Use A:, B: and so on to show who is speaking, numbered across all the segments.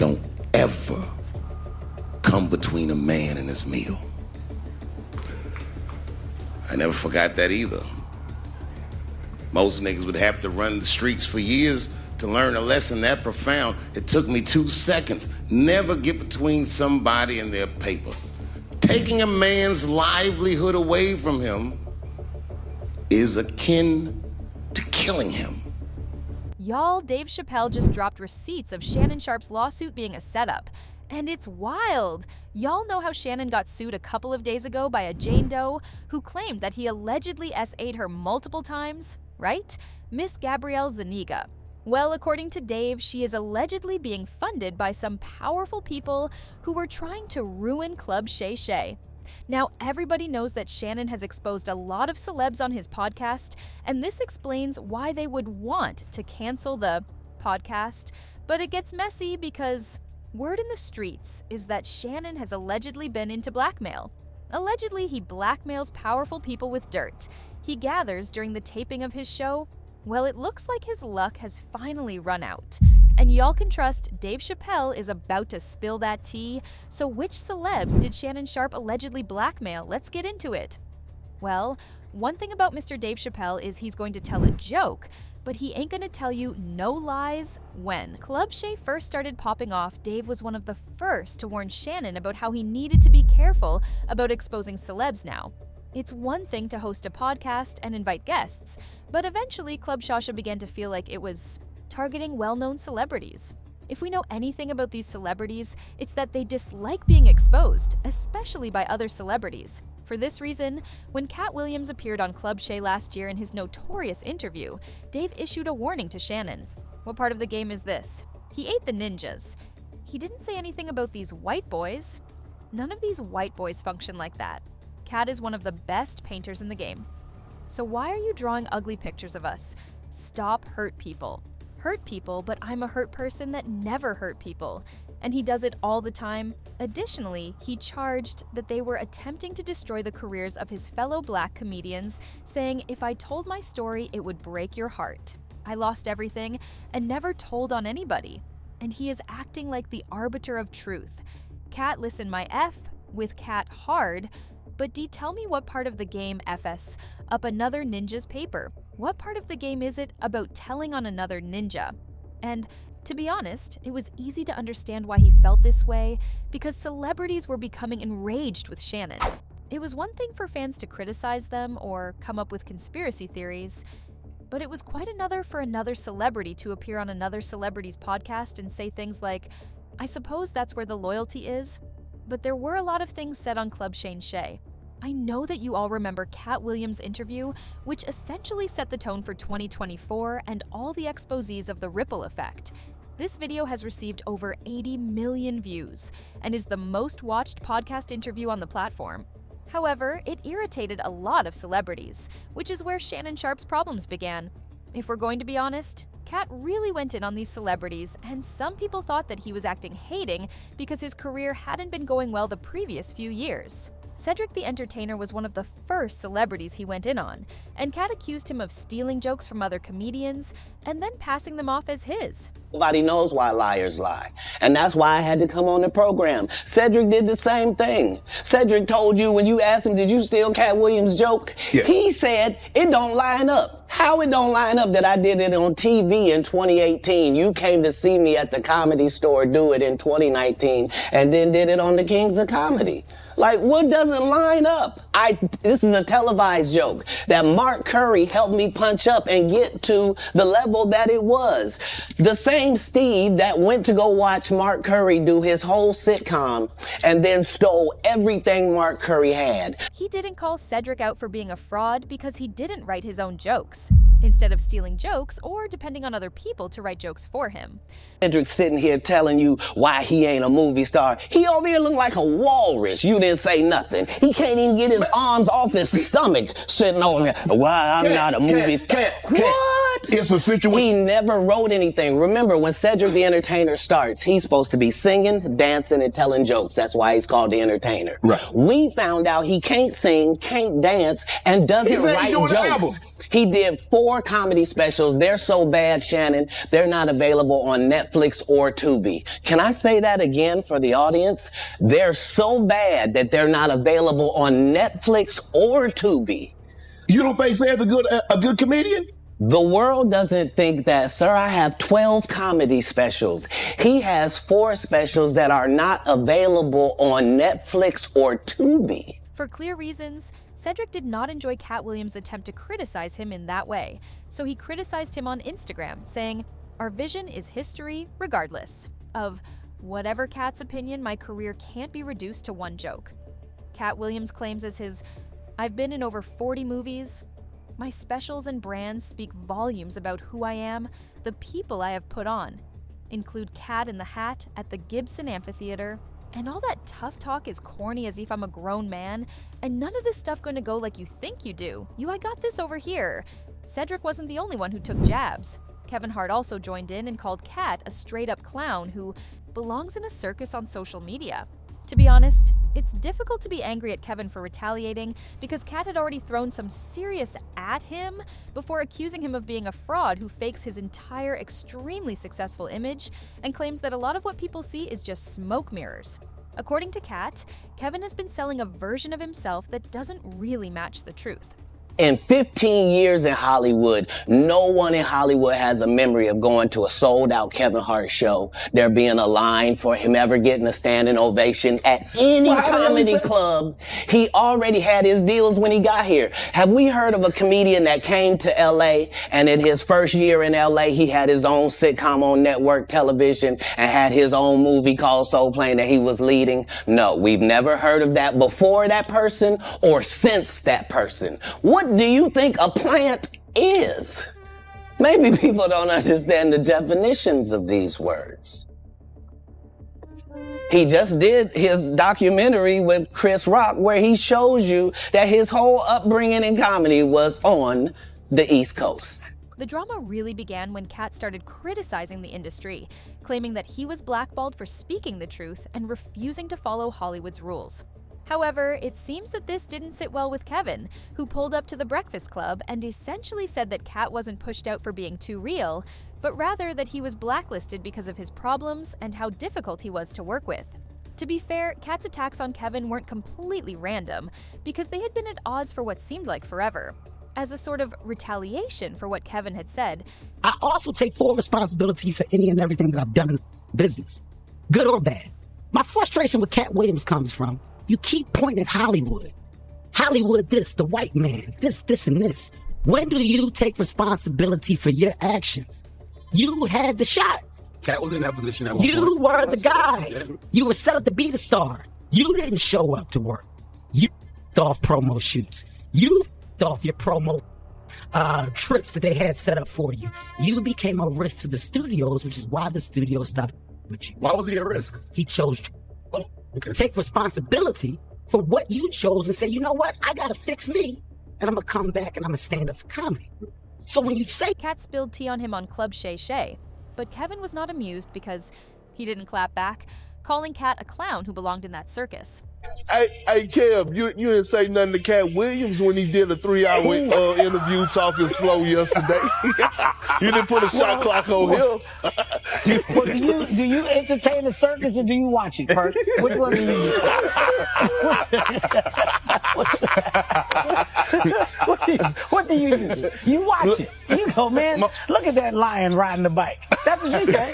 A: don't ever come between a man and his meal. I never forgot that either. Most niggas would have to run the streets for years to learn a lesson that profound. It took me 2 seconds. Never get between somebody and their paper. Taking a man's livelihood away from him is akin to killing him.
B: Y'all, Dave Chappelle just dropped receipts of Shannon Sharpe's lawsuit being a setup. And it's wild. Y'all know how Shannon got sued a couple of days ago by a Jane Doe who claimed that he allegedly SA'd her multiple times, right? Miss Gabrielle Zuniga. Well, according to Dave, she is allegedly being funded by some powerful people who were trying to ruin Club Shay Shay. Now, everybody knows that Shannon has exposed a lot of celebs on his podcast, and this explains why they would want to cancel the podcast. But it gets messy because word in the streets is that Shannon has allegedly been into blackmail. Allegedly, he blackmails powerful people with dirt he gathers during the taping of his show. Well, it looks like his luck has finally run out. And y'all can trust Dave Chappelle is about to spill that tea. So which celebs did Shannon Sharpe allegedly blackmail? Let's get into it. Well, one thing about Mr. Dave Chappelle is he's going to tell a joke, but he ain't gonna tell you no lies when. Club Shay first started popping off, Dave was one of the first to warn Shannon about how he needed to be careful about exposing celebs now. It's one thing to host a podcast and invite guests, but eventually Club Shasha began to feel like it was targeting well-known celebrities. If we know anything about these celebrities, it's that they dislike being exposed, especially by other celebrities. For this reason, when Cat Williams appeared on Club Shay last year in his notorious interview, Dave issued a warning to Shannon. What part of the game is this? He ate the ninjas. He didn't say anything about these white boys. None of these white boys function like that. Cat is one of the best painters in the game. So why are you drawing ugly pictures of us? Stop hurt people. Hurt people, but I'm a hurt person that never hurt people. And he does it all the time. Additionally, he charged that they were attempting to destroy the careers of his fellow black comedians, saying, "If I told my story, it would break your heart. I lost everything and never told on anybody." And he is acting like the arbiter of truth. Cat listen my F with Cat hard. But D, tell me what part of the game FS up another ninja's paper? What part of the game is it about telling on another ninja? And to be honest, it was easy to understand why he felt this way, because celebrities were becoming enraged with Shannon. It was one thing for fans to criticize them or come up with conspiracy theories, but it was quite another for another celebrity to appear on another celebrity's podcast and say things like, "I suppose that's where the loyalty is." But there were a lot of things said on Club Shay Shay. I know that you all remember Cat Williams' interview, which essentially set the tone for 2024 and all the exposés of the ripple effect. This video has received over 80 million views and is the most watched podcast interview on the platform. However, it irritated a lot of celebrities, which is where Shannon Sharpe's problems began. If we're going to be honest, Cat really went in on these celebrities, and some people thought that he was acting hating because his career hadn't been going well the previous few years. Cedric the Entertainer was one of the first celebrities he went in on, and Cat accused him of stealing jokes from other comedians and then passing them off as his.
C: Nobody knows why liars lie, and that's why I had to come on the program. Cedric did the same thing. Cedric told you when you asked him, did you steal Cat Williams' joke? Yeah. He said, it don't line up. How it don't line up that I did it on TV in 2018? You came to see me at the Comedy Store do it in 2019 and then did it on the Kings of Comedy. Like, what doesn't line up? This is a televised joke that Mark Curry helped me punch up and get to the level that it was. The same Steve that went to go watch Mark Curry do his whole sitcom and then stole everything Mark Curry had.
B: He didn't call Cedric out for being a fraud because he didn't write his own jokes, instead of stealing jokes or depending on other people to write jokes for him.
C: Cedric's sitting here telling you why he ain't a movie star. He over here look like a walrus. You didn't say nothing. He can't even get his arms off his stomach sitting over here. Why I'm not a movie star. What?
D: It's a situation.
C: He never wrote anything. Remember, when Cedric the Entertainer starts, he's supposed to be singing, dancing, and telling jokes. That's why he's called the Entertainer.
D: Right.
C: We found out he can't sing, can't dance, and doesn't write jokes. He did 4 comedy specials. They're so bad, Shannon, they're not available on Netflix or Tubi. Can I say that again for the audience? They're so bad that they're not available on Netflix or Tubi.
D: You don't think Ced's a good comedian?
C: The world doesn't think that, sir. I have 12 comedy specials. He has 4 specials that are not available on Netflix or Tubi.
B: For clear reasons, Cedric did not enjoy Cat Williams' attempt to criticize him in that way, so he criticized him on Instagram, saying, "Our vision is history regardless of whatever Cat's opinion, my career can't be reduced to one joke." Cat Williams claims as his, "I've been in over 40 movies. My specials and brands speak volumes about who I am, the people I have put on. Include Cat in the Hat at the Gibson Amphitheater. And all that tough talk is corny as if I'm a grown man, and none of this stuff gonna go like you think you do. I got this over here." Cedric wasn't the only one who took jabs. Kevin Hart also joined in and called Cat a straight-up clown who belongs in a circus on social media. To be honest, it's difficult to be angry at Kevin for retaliating because Cat had already thrown some serious at him before accusing him of being a fraud who fakes his entire extremely successful image and claims that a lot of what people see is just smoke mirrors. According to Cat, Kevin has been selling a version of himself that doesn't really match the truth.
C: In 15 years in Hollywood, no one in Hollywood has a memory of going to a sold-out Kevin Hart show, there being a line for him ever getting a standing ovation at any comedy club. He already had his deals when he got here. Have we heard of a comedian that came to LA and in his first year in LA, he had his own sitcom on network television and had his own movie called Soul Plane that he was leading? No, we've never heard of that before that person or since that person. What do you think a plant is? Maybe people don't understand the definitions of these words. He just did his documentary with Chris Rock where he shows you that his whole upbringing in comedy was on the East Coast.
B: The drama really began when Cat started criticizing the industry, claiming that he was blackballed for speaking the truth and refusing to follow Hollywood's rules. However, it seems that this didn't sit well with Kevin, who pulled up to the Breakfast Club and essentially said that Cat wasn't pushed out for being too real, but rather that he was blacklisted because of his problems and how difficult he was to work with. To be fair, Cat's attacks on Kevin weren't completely random, because they had been at odds for what seemed like forever. As a sort of retaliation for what Kevin had said,
E: "I also take full responsibility for any and everything that I've done in business, good or bad. My frustration with Cat Williams comes from, you keep pointing at Hollywood. Hollywood this, the white man, this, and this. When do you take responsibility for your actions? You had the shot.
F: Cat was in that position at one
E: You
F: point.
E: were the guy. You were set up to be the star. You didn't show up to work. You off promo shoots. You off your promo trips that they had set up for you. You became a risk to the studios, which is why the studios stopped with you.
F: Why was he at risk?
E: He chose to take responsibility for what you chose and say, you know what, I gotta fix me, and I'm gonna come back and I'm gonna stand up for comedy. So when you say
B: Cat spilled tea on him on Club Shay Shay, but Kevin was not amused because he didn't clap back, calling Cat a clown who belonged in that circus.
G: Hey, Kev, you didn't say nothing to Cat Williams when he did a 3-hour interview talking slow yesterday. You didn't put a shot clock on him.
H: Well, do you entertain the circus or do you watch it, Kurt? Which one do you do? What do you do? You watch it. You go, man, look at that lion riding the bike. That's what you say.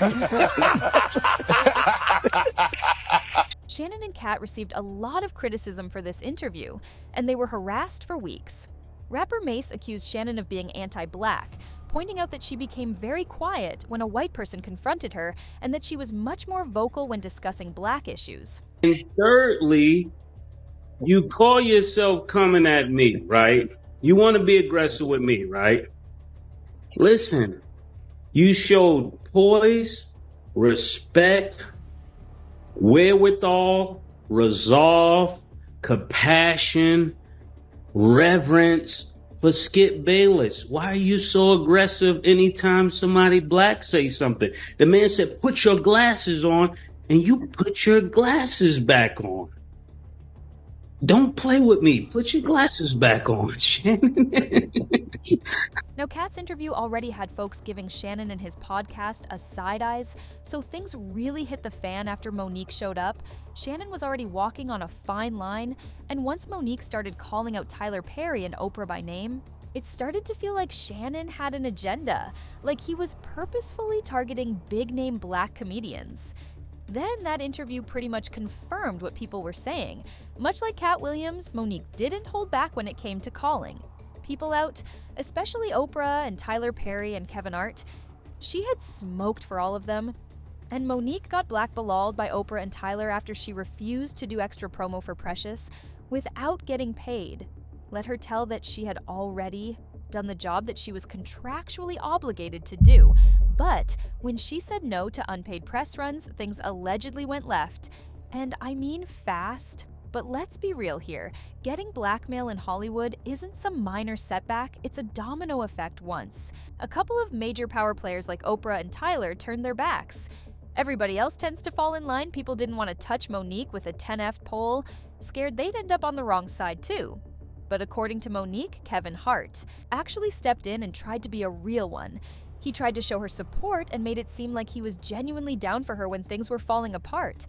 B: Shannon and Cat received a lot of criticism for this interview, and they were harassed for weeks. Rapper Mace accused Shannon of being anti-black, pointing out that she became very quiet when a white person confronted her and that she was much more vocal when discussing black issues.
I: And thirdly, you call yourself coming at me, right? You want to be aggressive with me, right? Listen, you showed poise, respect, wherewithal, resolve, compassion, reverence, for Skip Bayless. Why are you so aggressive anytime somebody black say something? The man said, put your glasses on, and you put your glasses back on. Don't play with me. Put your glasses back on, Shannon.
B: Now, Kat's interview already had folks giving Shannon and his podcast a side eyes, so things really hit the fan after Monique showed up. Shannon was already walking on a fine line, and once Monique started calling out Tyler Perry and Oprah by name, it started to feel like Shannon had an agenda, like he was purposefully targeting big-name black comedians. Then that interview pretty much confirmed what people were saying. Much like Cat Williams, Monique didn't hold back when it came to calling people out, especially Oprah and Tyler Perry and Kevin Hart. She had smoked for all of them. And Monique got blackballed by Oprah and Tyler after she refused to do extra promo for Precious without getting paid. Let her tell that she had already done the job that she was contractually obligated to do. But when she said no to unpaid press runs, things allegedly went left. And I mean fast. But let's be real here. Getting blackmail in Hollywood isn't some minor setback, it's a domino effect once. A couple of major power players like Oprah and Tyler turned their backs. Everybody else tends to fall in line. People didn't want to touch Monique with a 10F poll, scared they'd end up on the wrong side too. But according to Monique, Kevin Hart actually stepped in and tried to be a real one. He tried to show her support and made it seem like he was genuinely down for her when things were falling apart.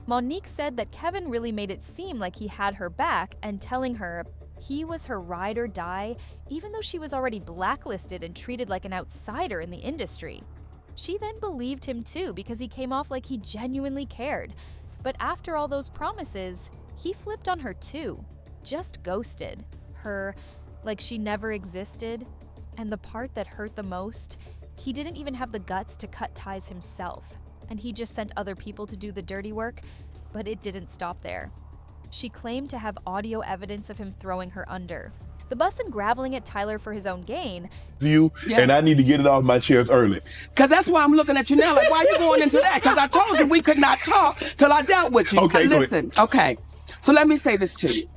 B: Monique said that Kevin really made it seem like he had her back and telling her he was her ride or die, even though she was already blacklisted and treated like an outsider in the industry. She then believed him too because he came off like he genuinely cared. But after all those promises, he flipped on her too, just ghosted her like she never existed. And the part that hurt the most, he didn't even have the guts to cut ties himself. And he just sent other people to do the dirty work, but it didn't stop there. She claimed to have audio evidence of him throwing her under. The bus and graveling at Tyler for his own gain.
D: You,
E: Yes.
D: and I need to get it off my chest early.
E: Because that's why I'm looking at you now, like, why are you going into that? Because I told you we could not talk till I dealt with you.
D: Okay, go ahead.
E: Listen, okay. So let me say this to you.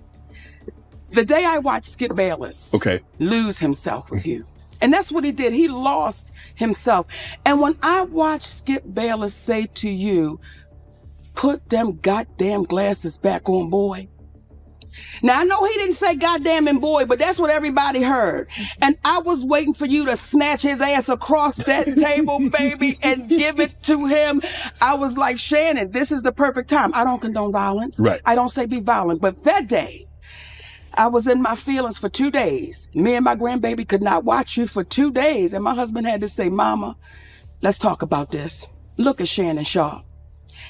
E: The day I watched Skip Bayless lose himself with you, and that's what he did. He lost himself. And when I watched Skip Bayless say to you, put them goddamn glasses back on, boy. Now, I know he didn't say goddamn and boy, but that's what everybody heard. And I was waiting for you to snatch his ass across that table, baby, and give it to him. I was like, Shannon, this is the perfect time. I don't condone violence.
D: Right.
E: I don't say be violent. But that day, I was in my feelings for 2 days. Me and my grandbaby could not watch you for 2 days. And my husband had to say, Mama, let's talk about this. Look at Shannon Sharpe.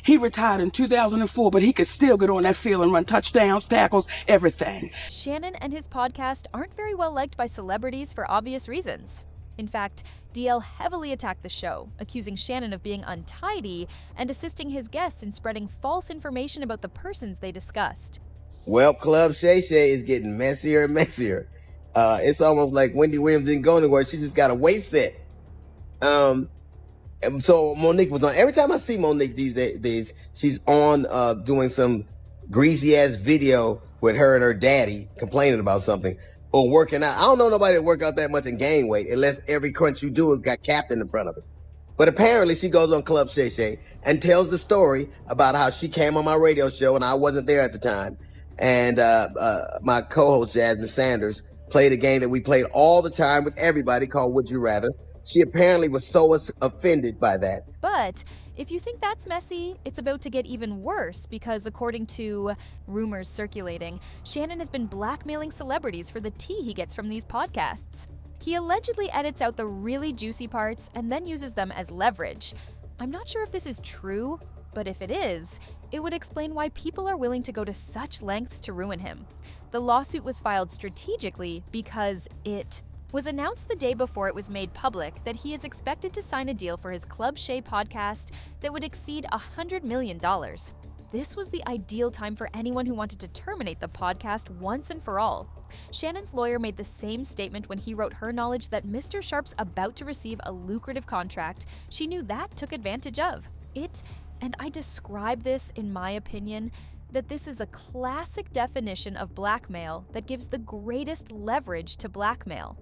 E: He retired in 2004, but he could still get on that field and run touchdowns, tackles, everything.
B: Shannon and his podcast aren't very well liked by celebrities for obvious reasons. In fact, DL heavily attacked the show, accusing Shannon of being untidy and assisting his guests in spreading false information about the persons they discussed.
F: Well, Club Shay Shay is getting messier and messier. It's almost like Wendy Williams didn't go anywhere. She just got a weight set. And so Monique was on. Every time I see Monique these days, she's on doing some greasy ass video with her and her daddy complaining about something or working out. I don't know nobody that work out that much and gain weight unless every crunch you do has got Captain in front of it. But apparently she goes on Club Shay Shay and tells the story about how she came on my radio show and I wasn't there at the time. And my co-host Jasmine Sanders played a game that we played all the time with everybody called Would You Rather. She apparently was so offended by that.
B: But if you think that's messy, it's about to get even worse because according to rumors circulating, Shannon has been blackmailing celebrities for the tea he gets from these podcasts. He allegedly edits out the really juicy parts and then uses them as leverage. I'm not sure if this is true, but if it is, it would explain why people are willing to go to such lengths to ruin him. The lawsuit was filed strategically because it was announced the day before it was made public that he is expected to sign a deal for his Club Shay podcast that would exceed $100 million. This was the ideal time for anyone who wanted to terminate the podcast once and for all. Shannon's lawyer made the same statement when he wrote her knowledge that Mr. Sharpe's about to receive a lucrative contract she knew that took advantage of. And I describe this, in my opinion, that this is a classic definition of blackmail that gives the greatest leverage to blackmail.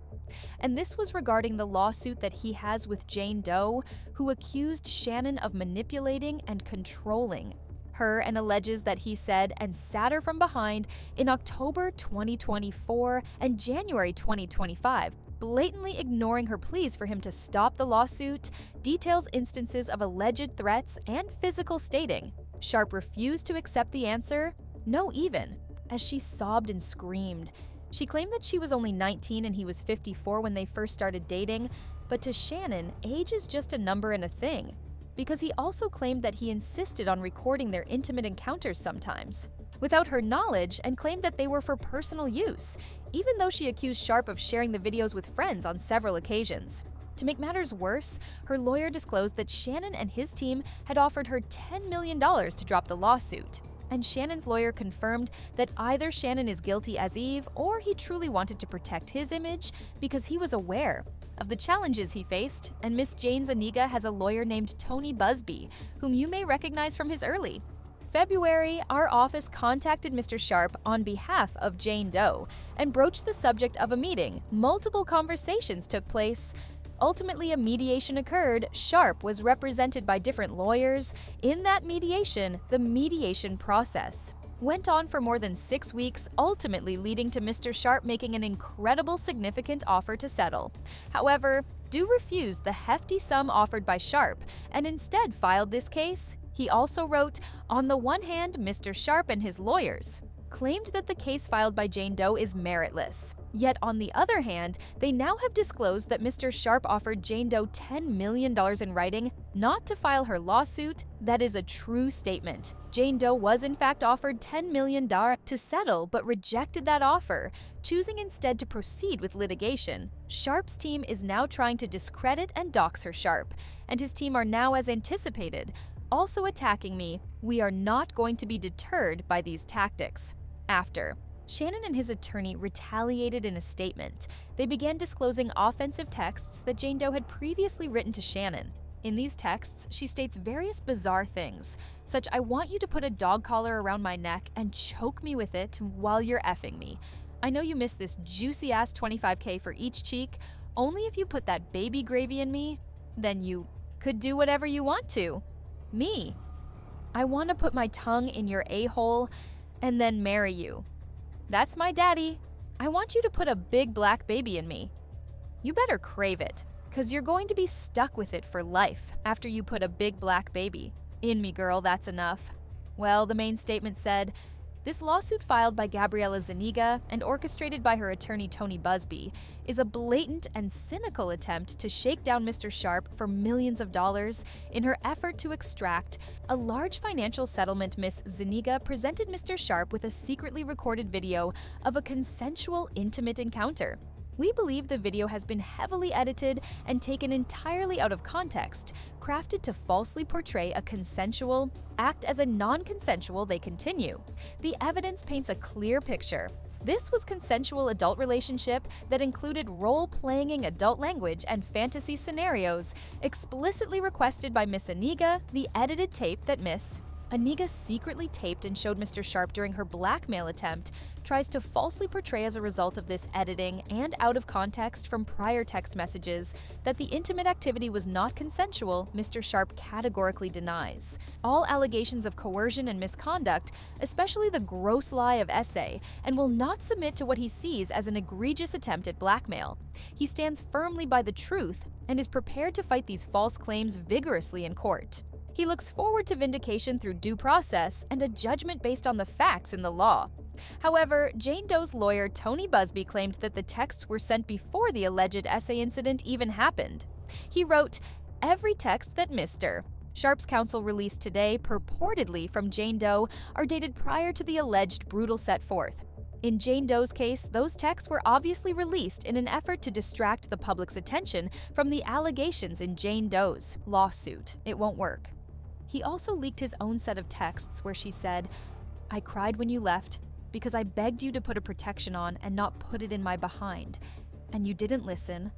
B: And this was regarding the lawsuit that he has with Jane Doe, who accused Shannon of manipulating and controlling her and alleges that he said and sat her from behind in October 2024 and January 2025, blatantly ignoring her pleas for him to stop the lawsuit, details instances of alleged threats and physical stating. Sharpe refused to accept the answer, no even, as she sobbed and screamed. She claimed that she was only 19 and he was 54 when they first started dating, but to Shannon, age is just a number and a thing, because he also claimed that he insisted on recording their intimate encounters sometimes, without her knowledge, and claimed that they were for personal use, even though she accused Sharpe of sharing the videos with friends on several occasions. To make matters worse, her lawyer disclosed that Shannon and his team had offered her $10 million to drop the lawsuit. And Shannon's lawyer confirmed that either Shannon is guilty as Eve or he truly wanted to protect his image because he was aware of the challenges he faced, and Miss Jane Zuniga has a lawyer named Tony Busby, whom you may recognize from his early. February, our office contacted Mr. Sharpe on behalf of Jane Doe and broached the subject of a meeting. Multiple conversations took place. Ultimately, a mediation occurred. Sharpe was represented by different lawyers. In that mediation, the mediation process went on for more than 6 weeks, ultimately leading to Mr. Sharpe making an incredible significant offer to settle. However, Doe refused the hefty sum offered by Sharpe and instead filed this case. He also wrote, on the one hand, Mr. Sharpe and his lawyers claimed that the case filed by Jane Doe is meritless. Yet on the other hand, they now have disclosed that Mr. Sharpe offered Jane Doe $10 million in writing not to file her lawsuit. That is a true statement. Jane Doe was in fact offered $10 million to settle but rejected that offer, choosing instead to proceed with litigation. Sharpe's team is now trying to discredit and dox her Sharpe, and his team are now, as anticipated, also attacking me. We are not going to be deterred by these tactics. After Shannon and his attorney retaliated in a statement, they began disclosing offensive texts that Jane Doe had previously written to Shannon. In these texts, she states various bizarre things, such I want you to put a dog collar around my neck and choke me with it while you're effing me. I know you missed this juicy-ass $25K for each cheek. Only if you put that baby gravy in me, then you could do whatever you want to. Me. I want to put my tongue in your a-hole and then marry you. That's my daddy. I want you to put a big black baby in me. You better crave it, because you're going to be stuck with it for life after you put a big black baby in me, girl, that's enough. Well, the main statement said, this lawsuit filed by Gabriela Zuniga and orchestrated by her attorney Tony Busby is a blatant and cynical attempt to shake down Mr. Sharpe for millions of dollars in her effort to extract a large financial settlement. Miss Zuniga presented Mr. Sharpe with a secretly recorded video of a consensual, intimate encounter. We believe the video has been heavily edited and taken entirely out of context, crafted to falsely portray a consensual act as a non-consensual. They continue. The evidence paints a clear picture. This was consensual adult relationship that included role-playing adult language and fantasy scenarios explicitly requested by Miss Aniga. The edited tape that Miss Aniga secretly taped and showed Mr. Sharpe during her blackmail attempt tries to falsely portray as a result of this editing and out of context from prior text messages that the intimate activity was not consensual. Mr. Sharpe categorically denies all allegations of coercion and misconduct, especially the gross lie of essay, and will not submit to what he sees as an egregious attempt at blackmail. He stands firmly by the truth and is prepared to fight these false claims vigorously in court. He looks forward to vindication through due process and a judgment based on the facts in the law. However, Jane Doe's lawyer Tony Busby claimed that the texts were sent before the alleged essay incident even happened. He wrote, every text that Mr. Sharpe's counsel released today, purportedly from Jane Doe, are dated prior to the alleged brutal set forth. In Jane Doe's case, those texts were obviously released in an effort to distract the public's attention from the allegations in Jane Doe's lawsuit. It won't work. He also leaked his own set of texts where she said, I cried when you left because I begged you to put a protection on and not put it in my behind, and you didn't listen.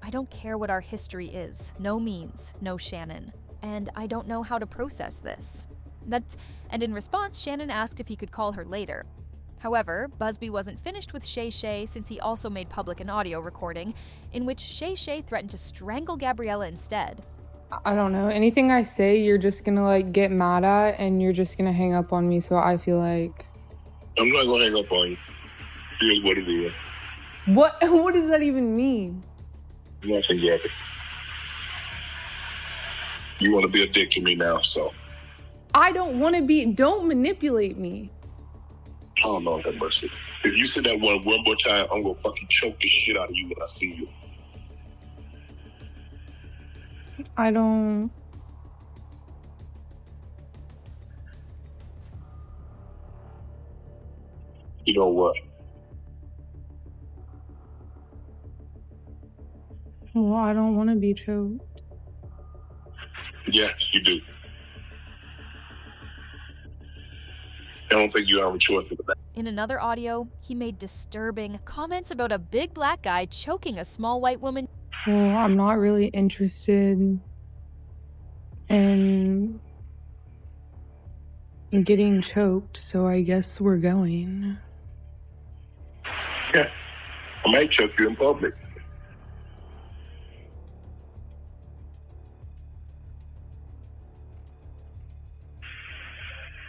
B: I don't care what our history is. No means, no Shannon. And I don't know how to process this. And in response, Shannon asked if he could call her later. However, Busby wasn't finished with Shay Shay since he also made public an audio recording in which Shay Shay threatened to strangle Gabriella instead.
J: I don't know. Anything I say, you're just gonna like get mad at and you're just gonna hang up on me, so I feel like...
K: I'm not gonna hang up on you. Here's what it is.
J: What does that even mean?
K: Nothing yet. You want to be a dick to me now, so.
J: I don't want to be... Don't manipulate me.
K: Oh, Lord have mercy. If you say that one more time, I'm gonna fucking choke the shit out of you when I see you.
J: I don't...
K: You know what?
J: Well, I don't want to be choked.
K: Yes, you do. I don't think you have a choice in that.
B: In another audio, he made disturbing comments about a big black guy choking a small white woman.
J: Well, I'm not really interested in getting choked, so I guess we're going.
K: Yeah, I might choke you in public.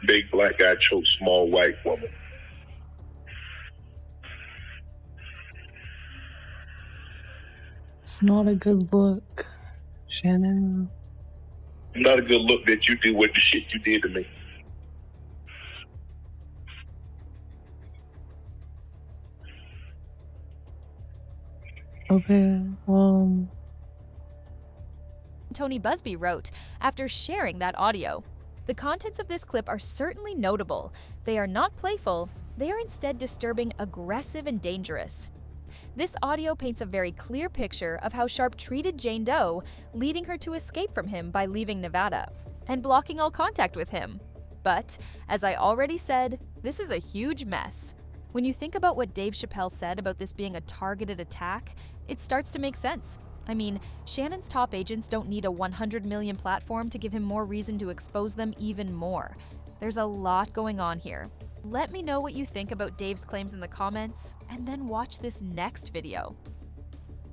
K: Big black guy chokes small white woman.
J: It's not a good look, Shannon.
K: Not a good look that you did with the shit you did to me.
J: Okay, well...
B: Tony Busby wrote after sharing that audio. The contents of this clip are certainly notable. They are not playful, they are instead disturbing, aggressive, and dangerous. This audio paints a very clear picture of how Sharpe treated Jane Doe, leading her to escape from him by leaving Nevada and blocking all contact with him. But, as I already said, this is a huge mess. When you think about what Dave Chappelle said about this being a targeted attack, it starts to make sense. I mean, Shannon's top agents don't need a 100 million platform to give him more reason to expose them even more. There's a lot going on here. Let me know what you think about Dave's claims in the comments, and then watch this next video.